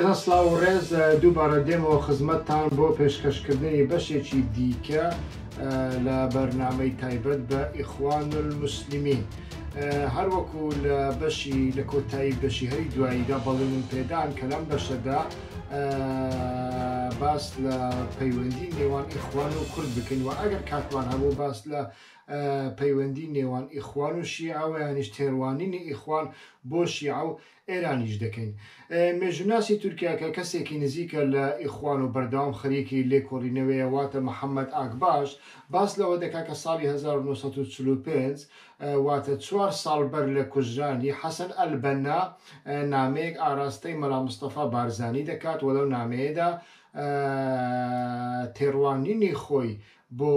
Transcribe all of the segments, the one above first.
بەڕێزان سڵاو و ڕێز دووبارە دێمەوە خزمەتتان بۆ پێشکەشکردنی بەشێکی دیکە لە بەرنامەی تایبەت بە ئیخوان الموسلیمین. هەروەکو لە بەشی لە کۆتایی بەشی هەری دواییدا بەڵێن پێدان کە لەم بەشەدا باس لە پەیوەندی نێوان ئیخوان و کورد بکەین و ئەگەر کاتوان هەبوو باس لە پەیوەندی نێوان ئیخوان و شیعە و یانیش تێڕوانینی ئیخوان بۆ شیعە و ئێرانیش دەکەین. مێژوناسی تورکیا کە کەسێکی نزیکە لە ئیخوان و بەردەوام خەریکی لێکۆڵینەوەیە واتە محەممەد ئاکباش باس لەوە دەکا کە ساڵی 1945 واتە 4 ساڵ بەر لە کوژرانی حەسەن ئەلبەنا نامەیەک ئاراستەی مەلا مستەفا بارزانی دەکات و لەو نامەیەدا تێڕوانینی خۆی بۆ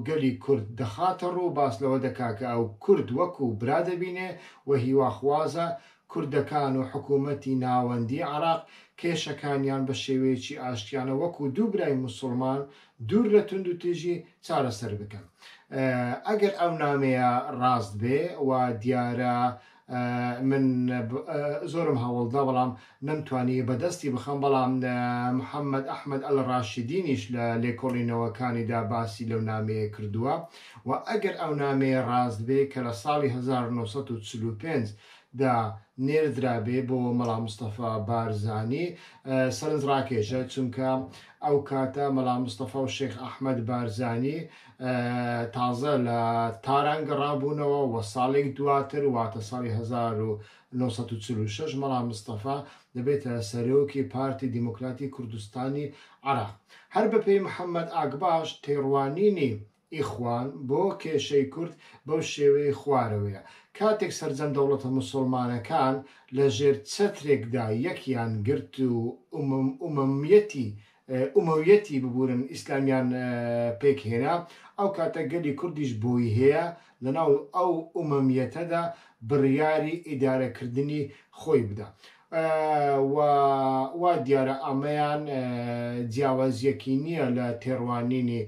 گەلی کورد دەخاتە ڕوو باس لەوە دەکا کە ئەو کورد وەکو برا دەبینێ و هیواخوازە کوردەکان و حکوومەتی ناوەندی عراق کێشەکانیان بە شێوەیەکی ئاشتیانە وەکو دوو برای مسلمان دوور لە تونند و تێژی چارەسەر بکەن. ئەگەر ئەو نامەیە ڕاست بێ و دیارە من زۆرم هەوڵدا بەڵام نەمتوانی بەدەستی بخەم، بەڵام محەممەد ئەحمەد ئەلڕاشیدینیش لە لێکۆڵینەوەکانیدا باسی لەو نامەیە کردووە و ئەگەر ئەو نامەیە ڕاست بێ کە لە ساڵی 1945 دا نێردرابێ بۆ مەلا مستەفا بارزانی سەرنجڕاکێشە، چونکە ئەو کاتە مەلا مستەفا و شێخ ئەحمەد بارزانی تازە لە تاران گەڕابوونەوە و ساڵێک دواتر واتە ساڵی 1946 مەلا مستەفا دەبێتە سەرۆکی پارتی دیموکراتی کوردستانی عراق. هەر بەپێی محەممەد ئاکباش تێڕوانینی ئیخوان بۆ کێشەی کورد بەو شێوەی خوارەوەیە. کاتێک سەرجەم دەوڵەتە موسڵمانەکان لە ژێر چەترێکدا یەکیان گرت و ئومەویەتی ببورن ئیسلامیان پێکهێنا، ئەو کاتە گەلی کوردیش بۆی هەیە لەناو ئەو ئومەمیەتەدا بڕیاری ئیدارەکردنی خۆی بدە. وا دیارە ئەمەیان جیاوازیەکی نییە لە تێڕوانینی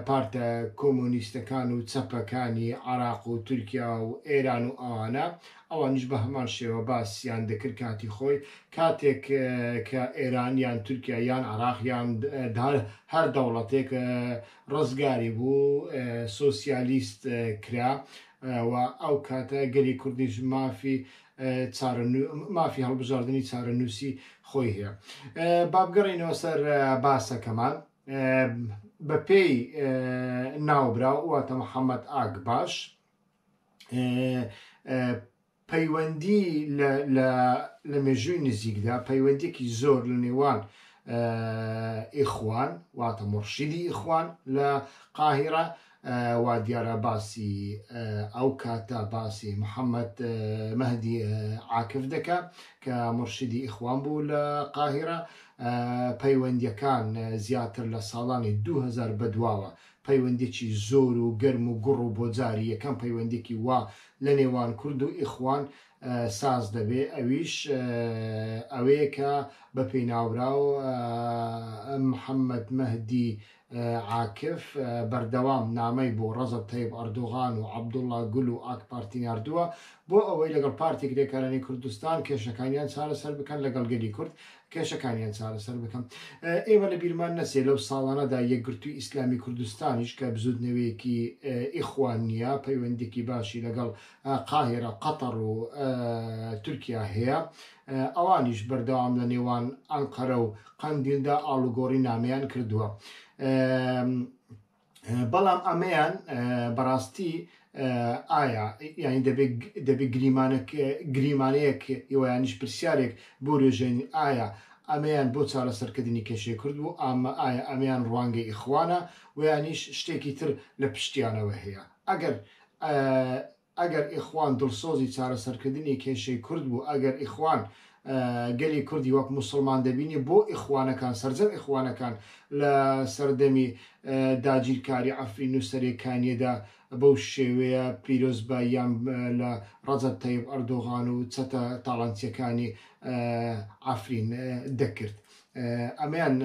پارتە کۆمۆنیستەکان و چەپەکانی عراق و تورکیا و ئێران و ئەوانە، ئەوانیش بە هەمان شێوە باسییان دەکرد کاتی خۆی کاتێک کە ئێران یان تورکیا یان عراق یان هەر دەوڵەتێک ڕزگاری بوو سۆسیالیست کرا و ئەو کاتە گەلی کوردیش مافی هەڵبژاردننی چارەنووسی خۆی هەیە. بابگەڕینەوە سەر باسەکەمان بە پێی ناوبرا واتە محەممەد ئاکباش پەیوەندی لە مێژووی نزیکدا پەیوەندێکی زۆر لە نێوان ئیخوان واتە مرشیدی ئیخوان لە قاهیرە و دیارە باسی ئەو کاتە باسی محەممەد مەهدی عاکف دەکا کە مرشیدی ئیخوان بوو لە قاهیرە. پەیوەندیەکان زیاتر لە ساڵانی 2000 بەدواوە پەیوەندێکی زۆر و گەرم و گوڕ و بۆ جاری یەکەم پەیوەندێکی وا لە نێوان کورد و ئیخوان ساز دەبێ، ئەویش ئەوەیە کە بە پێی ناوبرا و محەممەد مەهدی عاکف بەردەوام نامەی بۆ ڕەزەب تەیب ئەردۆغان و عەبدوڵڵا گول و ئاک پارتی ناردووە بۆ ئەوەی لەگەڵ پارتی کرێکارانی کوردستان کێشەکانیان چارەسەر بکەن، لەگەڵ گەلی کورد کێشەکانیان چارەسەر بکەن. ئێمە لە بیرمان نەچێ لەو ساڵانەدا یەکگرتووی ئیسلامی کوردستانیش کە بزودنەوەیەکی ئیخوان نییە، پەیوەندێکی باشی لەگەڵ قاهیرە قەتەر و تورکیا هەیە، ئەوانیش بەردەوام لە نێوان ئەنقەرە و قەندیلدا ئاڵوگۆڕی نامەیان کردووە. بەڵام ئەمەیان بەڕاستی ئایا یانی دەبێت گریمانەیەک یانیش پرسیارێک بۆ ڕێژێنی ئایا ئەمەیان بۆ چارەسەرکردنی کێشەی کرد و ئایا ئەمەیان ڕوانگەی ئیخوانە و یانیش شتێکی تر لە پشتیانەوە هەیە. ئەگەر ئیخوان دڵسۆزی چارەسەرکردنی کێشەی کورد بوو، ئەگەر ئیخوان گەلی کوردی وەک مسلمان دەبینی بۆ ئیخوانەکان سەرجەم ئیخوانەکان لە سەردەمی داگیرکاری عەفرین و سەرێکانیەدا بەو شێوەیە پیرۆزباییان لە ڕەجەب تەیب ئەردۆغان و چەتە تاڵانچیەکانی عەفرین دەکرد. ئەمەیان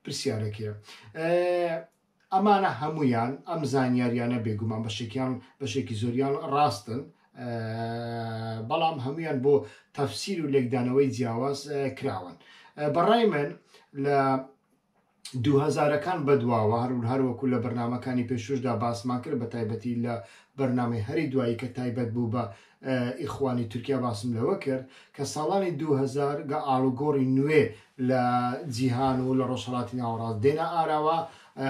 پرسیارێکەیە. ئەمانە هەمویان ئەم زانیاریانە بێگومان بەشێکی زۆریان ڕاستن، بەڵام هەمویان بۆ تەفسیر و لێکدانەوەی جیاواز کراون. بەڕای من لە 2000کان بەدواوە هەروەکو لە بەرنامەکانی پێشوشدا باسمان کرد بە تایبەتی لە بەرنامەی هەری دوایی کە تایبەت بوو بە ئیخوانی تورکیا باسم لەوە کرد کە ساڵانی 2000 گە ئاڵوگۆڕی نوێ لە جیهان و لە ڕۆژهەڵاتی ناوەڕاست دێنە ئاراوە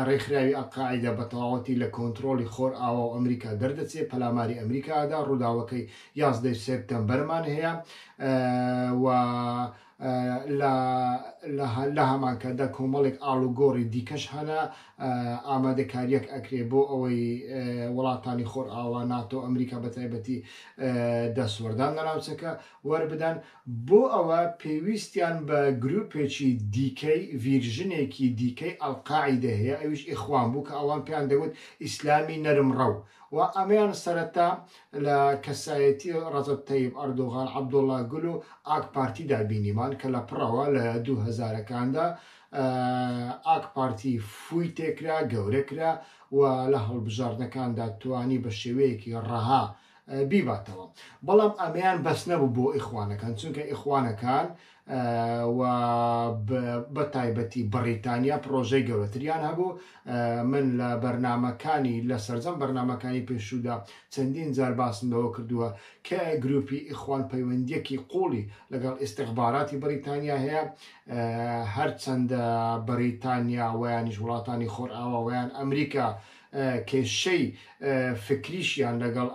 ڕێکخراوی ئەلقاعیدە بە تەواوەتی لە کۆنتترۆلی خۆر ئاوا و ئەمریکا دەردەچێت پەلاماری ئەمریکادا ڕووداوەکەی 11 سپتەمبەرمان هەیە و لە هەمانکەدا کۆمەڵێک ئاڵوگۆڕی دیکەش هەنا ئامادەکاریەک ئەکرێ بۆ ئەوەی وڵاتانی خۆر ئاوا ناتۆ ئەمریکا بە تایبەتی دەسوەردان لە ناوچەکە وەربدەن بۆ ئەوە پێویستیان بە گروپێکی دیکەی ڤیرژنێکی دیکەی ئەلقاعیدە هەیە ئەویش ئیخوان بوو کە ئەوان پێیان دەگوت ئیسلامی نەرمڕەو و ئەمەیان سەرەتا لە کەسایەتی ڕەجەب تەیب ئەردۆغان عەبدوڵڵا گول و ئاک پارتیدا بینیمان کە لە پڕەوە لە 2000کاندا ئاک پارتی فوی تێکرا گەورەکرا و لە هەڵبژاردنەکاندا توانی بە شێوەیەکی ڕەها بیباتەوە بەڵام ئەمەیان بەس نەبوو بۆ ئیخوانەکان چونکە ئیخوانەکان و بە تایبەتی بەریتانیا پرۆژەی گەورەتریان هەبوو من لە بەرنامەکانی لە سەرجەم بەرنامەکانی پێشودا چەندین جار باسم لەوە کردووە کە گروپی ئیخوان پەیوەندیەکی قوڵی لەگەڵ ئیستیخباراتی بەریتانیا هەیە هەرچەندە بەریتانیا ویانیش وڵاتانی خۆر ئاوا ویان ئەمریکا کێشەی فکریشیان لەگەڵ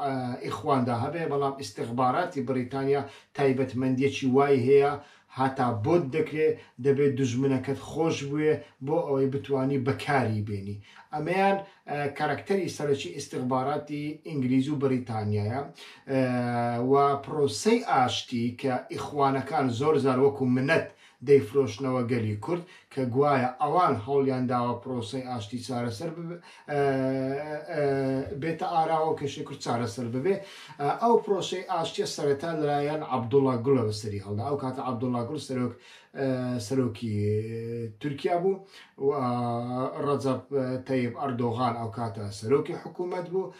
ئیخواندا هەبێ بەڵام ئیستیخباراتی بەریتانیا تایبەتمەندیەکی وای هەیە هاتا بۆت دەکرێت دەبێت دوژمنەکەت خۆش بووێ بۆ ئەوەی بتانی بەکاری بێنی ئەمەیان کارکتەری سەرەکی ئیستیخباراتی ئینگلیز و بەریتانیایە و پرۆسەی ئاشتی کە ئیخوانەکان زۆر زار وەکو منەت دەیفرۆشنەوە گەلی کورد کە گوایە ئەوان هەوڵیان داوە پرۆسەی ئاشتی چارەسەر بێتە ئاراوە کەشی کورد چارەسەر ببێ ئەو پرۆسەی ئاشتیە سەرەتا لەلایەن عەبدوڵڵا گولە بەسەری هەڵدا ئەو کاتە عەبدوڵڵا گول سەرۆکی تورکیا بوو و ڕەجەب تەیب ئەردۆغان ئەو کاتە سەرۆکی حکوومەت بوو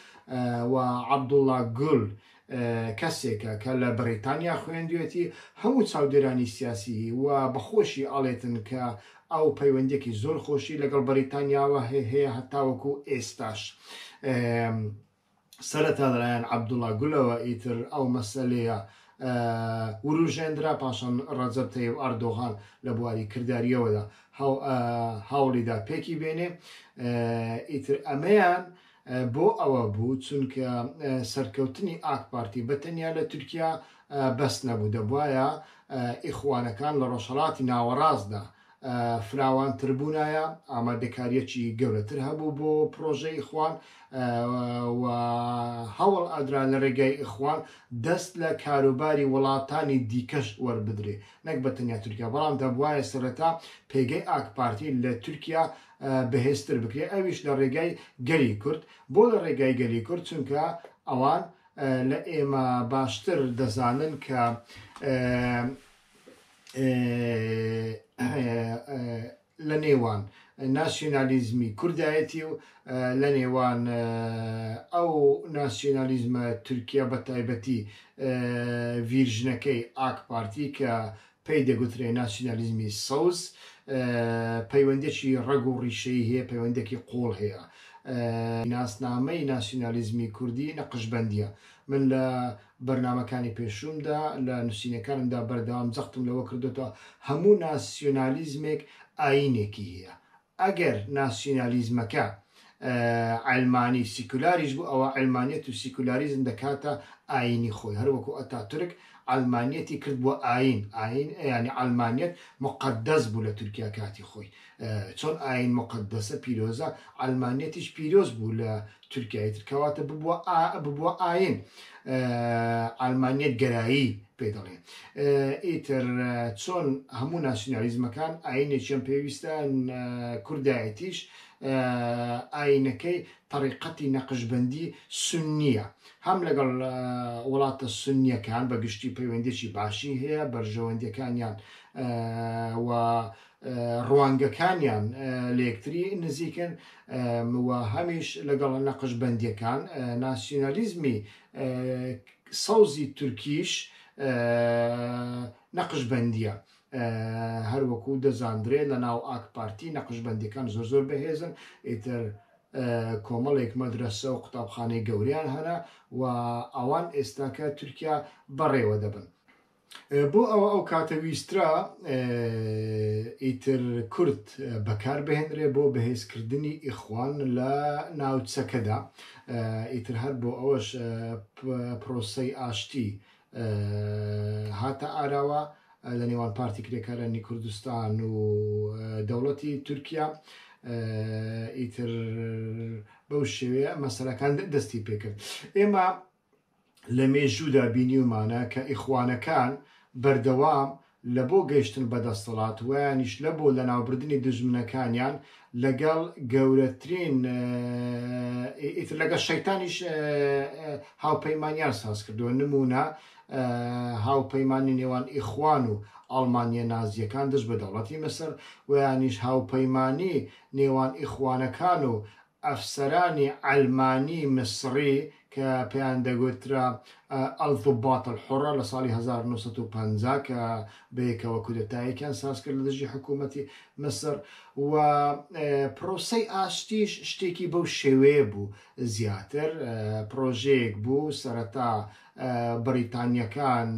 و عەبدوڵڵا گول کەسێکە کە لە بەریتانیا خوێندوێتی هەموو چاودێرانی سیاسی و بەخۆشی ئاڵێتن کە ئەو پەیوەندێکی زۆر خۆشی لەگەڵ بەریتانیاوە هەیە هەتاوەکو ئێستاش سەرەتا لەلایەن عەبدوڵڵا گولەوە ئیتر ئەو مەسەلەیە وروژێندرا پاشان ڕەجەب تەیب ئەردۆغان لە بواری کرداریەوەدا هەوڵیدا پێکی بێنێ ئیتر ئەمەیان بۆ ئەوە بوو چونکە سەرکەوتنی ئاک پارتی بەتەنیا لە تورکیا بەس نەبوو دەبواە ئیخوانەکان لە ڕۆژهەڵاتی ناوەڕاستدا فراوانتر بوونایە ئامادەکاریەکی گەورەتر هەبوو بۆ پرۆژەی ئیخوان و هەوڵ ئەدرا لە ڕێگای ئیخوان دەست لە کاروباری وڵاتانی دیکەش وەربدرێ نەک بەتەنیا تورکیا بەڵام دەبواە سەرەتا پێگەی ئاک پارتی لە تورکیا بەهێزتر بکرێ ئەویش لە ڕێگای گەلی کورد بۆ لە ڕێگای گەلی کورد چونکە ئەوان لە ئێمە باشتر دەزانن کە لە نێوان ناسیۆنالیزمی کوردایەتی و لە نێوان ئەو ناسیۆنالیزمە تورکیا بە تایبەتی ڤیرژنەکەی ئاک پارتی کە پێی دەگوترێ ناسیۆنالیزمی سەوز پەیوەندێکی ڕەگ و ڕیشەی هەیە پەیوەندێکی قوڵ هەیە ناسنامەی ناسیۆنالیزمی کوردی نەقشبەندیە من لە بەرنامەکانی پێشومدا لە نووسینەکانمدا بەردەوام جەختم لەوە کردوتەوە هەموو ناسیۆنالیزمێک ئاینێکی هەیە ئەگەر ناسیۆنالیزمەکە علمانی سیکولاریش بوو ئەوە علمانیەت و سیکولاریزم دەکاتە ئاینی خۆی هەروەکو ئەتاتورک علمانیەتی کرد بۆ ئاین ینی علمانیەت مقدس بوو لە تورکیا کاتی خۆی چۆن ئاین مقدسە پیرۆزە علمانیەتیش پیرۆز بوو لە تورکیای ترکەواتە ببووە ئاین علمانیەت گەرایی پێ دەڵێن ئیتر چۆن هەموو ناسیۆنالیزمەکان ئاینێکیان پێویستە کوردایەتیش ئاینەکەی طریقەتی نەقشبەندی سنیە هەم لەگەڵ وڵاتە سنیەکان بە گشتی پەیوەندێکی باشی هەیە بەرژەوەندەکانیان و ڕوانگەکانیان لە یەکتری نزیکن و هەمیش لەگەڵ نەقشبەندیەکان ناسیۆنالیزمی سەوزی تورکیش نەقشبەندیە هەروەکو دەزاندرێت لە ناو ئاک پارتی نەقشبەندیەکان زۆر بەهێزن ئیتر کۆمەڵێک مەدرسە و قوتابخانەی گەوریان هەنا و ئەوان ئێستاکە تورکیا بەڕێوە دەبن. بۆ ئەوە ئەو کاتەویسترا ئیتر کورد بەکار بهێنرێ بۆ بەهێزکردنی ئیخوان لە ناوچەکەدا ئیتر هەر بۆ ئەوەش پرۆسەی ئاشتی هاتە ئاراوە لە نێوان پارتی کرێکارانی کوردستان و دەوڵەتی تورکیا ئیتر بەو شێوەیە مەسەلەکان دەستی پێکرد. ئێمە لە مێژوودا بینیومانە کە ئیخوانەکان بەردەوام لە بۆ گەیشتن بەدەستەڵات ویانیش لە بۆ لە ناوبردننی دژمنەکانیان لەگەڵ گەورەترین لەگەڵ شەیتانیش هاوپەیمانیان ساز کردووە. نمونە هاوپەیمانی نێوان ئیخوان و ئەڵمانیە نازیەکان دەست بە دەوڵەتی مەسەر ویانیش هاوپەیمانی نێوان ئیخوانەکان و ئەفسەرانی ئەلمانی مسری کە پێیان دەگوترا ئەڵضوبات الحوڕە لە ساڵی 1950 کە بەیەکەوە کودەتایەکیان ساز کرد لە دژی حکوومەتی مەسر و پرۆسەی ئاشتیش شتێکی بەو شێوەیە بوو زیاتر پرۆژەیەک بوو سەرەتا بەریتانیەکان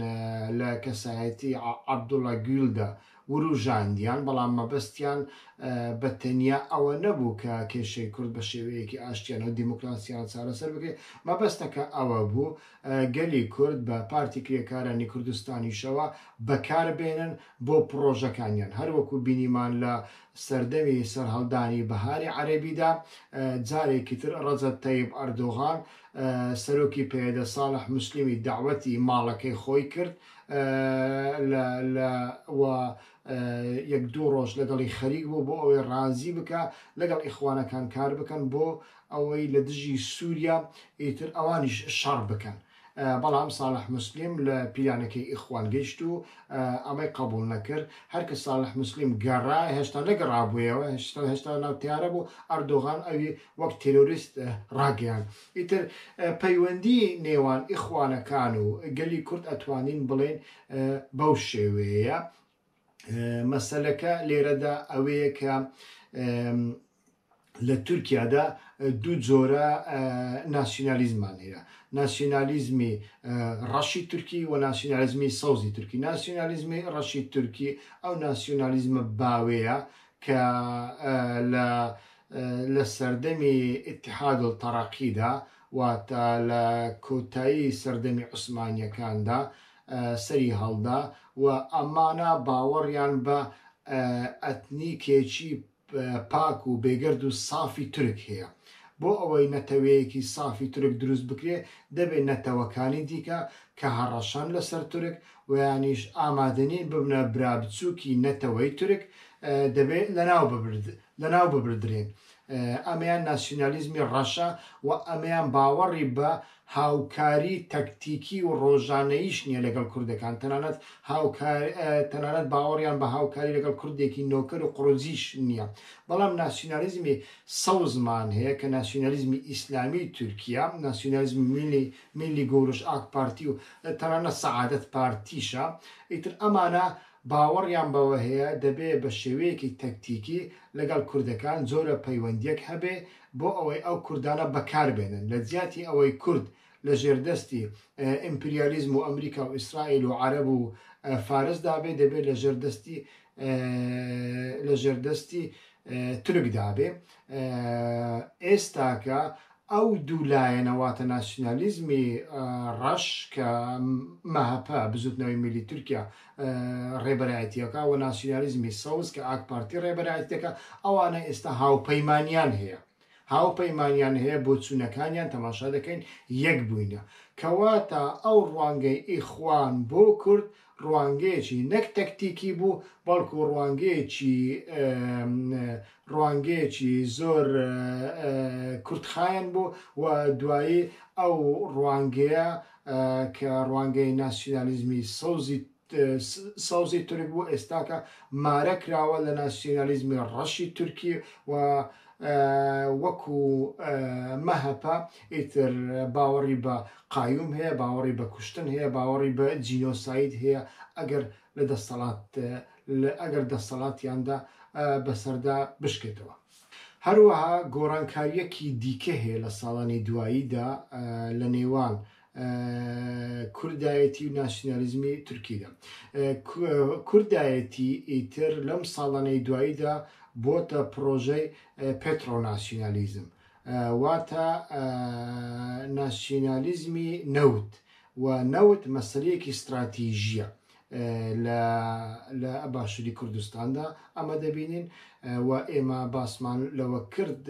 لە کەسایەتی عەبدوڵڵا گیولدا وروژاندیان بەڵام مەبەستیان بە تەنیا ئەوە نەبوو کە کێشەی کورد بە شێوەیەکی ئاشتیان و دیموکراسیان چارەسەر بکرێت مەبەستەکە ئەوە بوو گەلی کورد بە پارتی کرێکارانی کوردستانیشەوە بەکاربێنن بۆ پرۆژەکانیان هەروەکو بینیمان لە سەردەمی سەرهەڵدانی بەهاری عەرەبیدا جارێکی تر ڕەجەب تەیب ئەردۆغان سەرۆکی پێدە ساڵح موسلیمی داوەتی ماڵەکەی خۆی کرد یەک دوو ڕۆژ لەگەڵی خەریک بوو بۆ ئەوەی ڕازی بکە لەگەڵ ئیخوانەکان کار بکەن بۆ ئەوەی لە دژی سووریا ئیتر ئەوانیش شەڕ بکەن بەڵام ساڵح موسلیم لە پیلانەکەی ئیخوان گەیشت و ئەمەی قبول نەکرد هەرکە ساڵح موسلیم گەڕا هێشتا نەگەڕابوویەوە هێشتا ناوتیارە بوو ئەردۆغان ئەوی وەک تێرۆریست ڕاگەیان ئیتر پەیوەندی نێوان ئیخوانەکان و گەلی کورد ئەتوانین بڵێن بەو شێوەیە مەسەلەکە لێرەدا ئەوەیە کە لە تورکیادا دوو جۆرە ناسیۆنالیزمان هەیە ناسیۆنالیزمی ڕەشی تورکی و ناسیۆنالیزمی سەوزی تورکی ناسیۆنالیزمی ڕەشی تورکی ئەو ناسیۆنالیزمە باوەیە کە لە سەردەمی ئیتیحاد التەڕەقیدا واتە لە کۆتایی سەردەمی عوسمانیەکاندا سەری هەڵدا و ئەمانە باوەڕیان بە ئەتنیکێکی پاک و بێگەرد و سافی تورک هەیە بۆ ئەوەی نەتەوەیەکی سافی تورک دروست بکرێ دەبێت نەتەوەکانی دیکە کە هەڕەشان لەسەر تورک و یانیش ئامادەنی ببنە برابچووکی نەتەوەی تورک دەبێت لەناو ببردرێن ئەمەیان ناسیۆنالیزمی ڕەشە و ئەمەیان باوەڕی بە هاوکاری تەکتیکی و ڕۆژانەییش نییە لەگەڵ کوردەکان تەنانەت باوەڕیان بە هاوکاری لەگەڵ کوردێکی نۆکەر و قڕۆزیش نییە بەڵام ناسیۆنالیزمی سەوزمان هەیە کە ناسیۆنالیزمی ئیسلامی تورکیا ناسیۆنالیزمی میلی گۆڕش ئاک پارتی و تەنانەت سەعادەت پارتیشە ئیتر ئەمانە باوەڕیان بەوە هەیە دەبێت بە شێوەیەکی تەکتیکی لەگەڵ کوردەکان جۆرە پەیوەندیەک هەبێ بۆ ئەوەی ئەو کوردانە بەکاربێنن لە جیاتی ئەوەی کورد لە ژێردەستی ئیمپریالیزم و ئەمریکا و ئیسرائیل و عەرەب و فارسدا بێ دەبێت لە ژێردەستی تورکدا بێ ئێستاکە ئەو دوولایەنەواتە ناسیۆنالیزمی ڕەش کە مەهەپە بزوتنەوەی میلی تورکیا ڕێبەرایەتیەکە و ناسیۆنالیزمی سەوز کە ئاک پارتی ڕێبەرایەتەکە ئەوانە ئێستا هاوپەیمانیان هەیە بۆ چوونەکانیان تەماشا دەکەین یەک بووینە کەواتە ئەو ڕوانگەی ئیخوان بۆ کورد ڕوانگەیەکی نەک تەکتیکی بوو بەڵکو ڕوانگەیەکی زۆر کوردخایەن بوو و دوایی ئەو ڕوانگەیە کە ڕوانگەی ناسیۆنالیزمی سەوزی تورک بوو ئێستاکە مارە کراوە لە ناسیۆنالیزمی ڕەشی تورکی و وەکو مەهەپە ئیتر باوەڕی بە قایوم هەیە باوەڕی بە کوشتن هەیە باوەڕی بە جینۆساید هەیە ئەگەر ئەگەر دەسەڵاتیاندا بەسەردا بشکێتەوە. هەروەها گۆڕانکاریەکی دیکە هەیە لە ساڵانی دواییدا لە نێوان کوردایەتی و ناسیۆنالیزمی تورکیدا. کوردایەتی ئیتر لەم ساڵانەی دواییدا بۆتە پرۆژەی پێترۆناسیۆنالیزم، واتە ناسیۆنالیزمی نەوت، و نەوت مەسەلەیەکی استراتیژیە لە باشووری کوردستاندا ئەمە دەبینین، و ئێمە باسمان لەوە کرد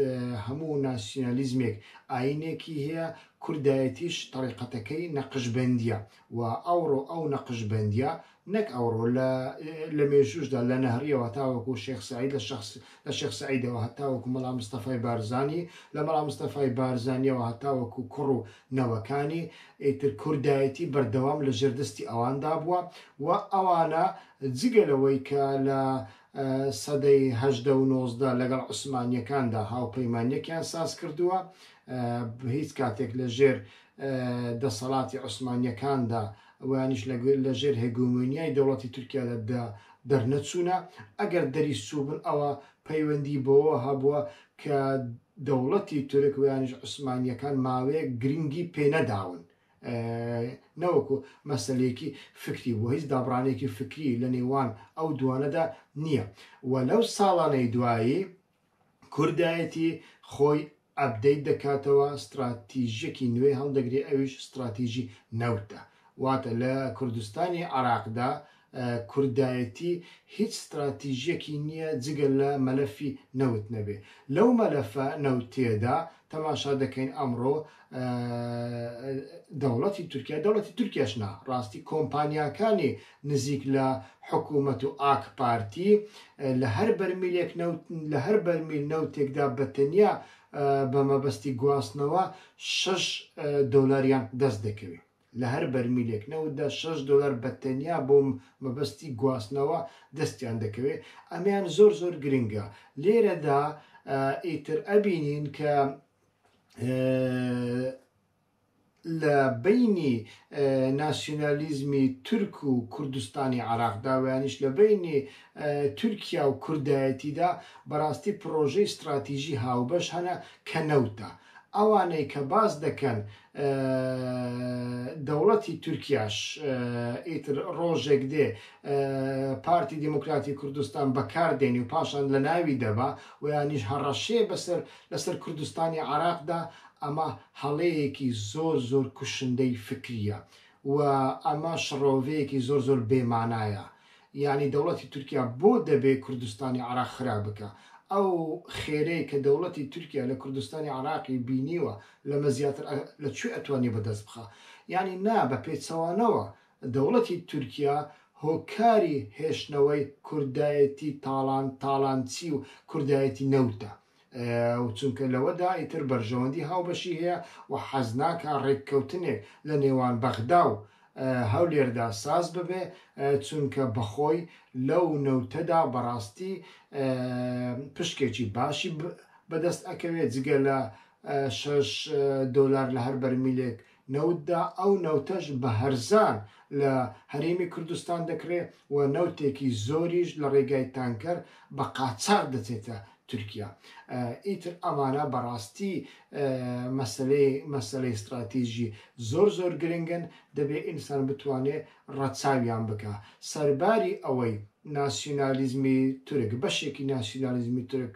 هەموو ناسیۆنالیزمێک ئاینێکی هەیە، کوردایەتیش تەریقەتەکەی نەقشبەندیە، و ئەوڕۆ ئەو نەقشبەندیە نەک ئەوڕۆ لە مێژوشدا لە نەهریەوە هەتاوەکو شێخ سەعید لە شێخ سەعیدەوە هەتاوەکو مەڵا مستەفای بارزانی، لە مەڵا مستەفای بارزانیەوە هەتاوەکو کوڕ و نەوەکانی ئیتر کوردایەتی بەردەوام لە ژێردەستی ئەواندا بووە، و ئەوانە جگەلەوەی کە لە سەدەی هەژدە و نۆزدە لەگەڵ عوسمانیەکاندا هاوپەیمانیەکیان ساز کردووە، هیچ کاتێک لە ژێر دەسەڵاتی عوسمانیەکاندا ویانیش لە ژێر هێگومۆنیای دەوڵەتی تورکیادا دەرنەچوونە. ئەگەر دەریسوو بن ئەوە پەیوەندی بەوە هەبووە کە دەوڵەتی تورک ویانیش عوسمانیەکان ماوەیە گرنگی پێنەداون، نەوەکو مەسەلەیەکی فکری بوو، هیچ دابڕانێکی فکری لە نێوان ئەو دوانەدا نییە. و لەو ساڵانەی دوایی کوردایەتی خۆی ئەپدەیت دەکاتەوە، استراتیژیەکی نوێی هەڵدەگرێت، ئەویش استراتیژی نەوتە، واتە لە کوردستانی عێراقدا کوردایەتی هیچ استراتیژیەکی نییە جگە لە مەلەفی نەوت نەبێ. لەو مەلەفە نەوتێدا تەماشا دەکەین ئەمڕۆ دەوڵەتی تورکیاش نا، ڕاستی کۆمپانیاکانی نزیک لە حکوومەت و ئاک پارتی لە هەر بەرمیل نەوتێکدا بەتەنیا بە مەبەستی گواستنەوە 6 دۆلاریان دەست دەکەوێت. لە هەر بەرمیلێک نەوتدا 6 دۆلار بەتەنیا بۆ مەبەستی گواستنەوە دەستیان دەکەوێت. ئەمیان زۆر گرنگە. لێرەدا ئیتر ئەبینین کە لە بینی ناسیۆنالیزمی تورک و کوردستانی عێراقدا ویانیش لە بینی تورکیا و کوردایەتیدا بەڕاستی پرۆژەی استراتیژی هاوبەش هەنە کە نەوتە. ئەوانەی کە باز دەکەن دەوڵەتی تورکیاش ئیتر ڕۆژێک دێ پارتی دیموکراتی کوردستان بەکاردێنی و پاشان لە ناوی دەبا و یانیش هەڕەشێ لەسەر کوردستانی عێراقدا، ئەمە هەڵەیەکی زۆر کوشندەی فکریە، و ئەمە شڕۆڤەیەکی زۆر بێمانایە. یعنی دەوڵەتی تورکیا بۆ دەبێت کوردستانی عێراق خراپ بکە. ئەو خێرەی کە دەوڵەتی تورکیا لە کوردستانی عێراقی بینیوە لەمە زیاتر لەکوێ ئەتوانی بەدەست بخە. یعنی نا بە پێچەوانەوە دەوڵەتی تورکیا هۆکاری هێشتنەوەی کوردایەتی تاڵانچی و کوردایەتی نەوتە، چونکە لەوەدا ئیتر بەرژەوەندی هاوبەشی هەیە و حەزناکە ڕێککەوتنێک لە نێوان بەغدا و هەولێردا ساز ببێ، چونکە بەخۆی لەو نەوتەدا بەڕاستی پشکێکی باشی بەدەست ئەکەوێت جگە لە 6 دۆلار لە هەر بەرمیلێک نەوتدا. ئەو نەوتەش بە هەرزان لە هەرێمی کوردستان دەکرێت و نەوتێکی زۆریش لە ڕێگای تانکەر بە قاچاق دەچێتە تورکیا. ئیتر ئەمانە بەڕاستی مەسەلەی استراتیژی زۆر گرنگن، دەبێت ئینسان بتوانێت ڕەچاویان بکە. سەرباری ئەوەی ناسیۆنالیزمی تورک، بەشێکی ناسیۆنالیزمی تورک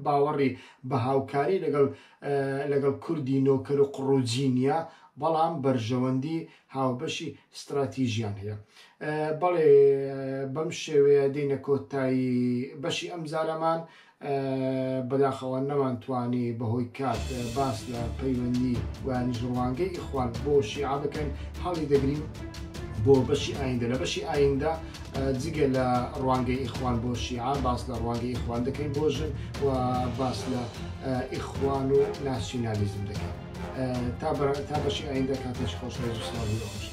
باوەڕی بە هاوکاری لەگەڵ کوردی نۆکەر و قڕوجینیا، بەڵام بەرژەوەندی هاوبەشی استراتیژیان هەیە. بەڵێ بەم شێوەیە دێنە کۆتایی بەشی ئەم زارەمان. بەداخەوە نەمانتوانی بەهۆی کات باس لە پەیوەندی ویانیش ڕوانگەی ئیخوان بۆ شیعە بکەین، هەڵی دەگرین بۆ بەشی ئایندە. لە بەشی ئایندە جگە لە ڕوانگەی ئیخوان بۆ شیعە باس لە ڕوانگەی ئیخوان دەکەین بۆ ژن، و باس لە ئیخوان و ناسیۆنالیزم دەکەین. تا بەشی ئایندە کاتێش خۆش ڕێز و سڵاوی بەخۆش.